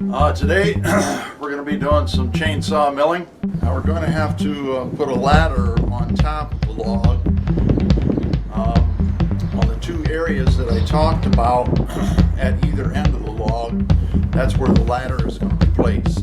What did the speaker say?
Today we're going to be doing some chainsaw milling. Now we're going to have to put a ladder on top of the log on the two areas that I talked about at either end of the log. That's where the ladder is going to be placed.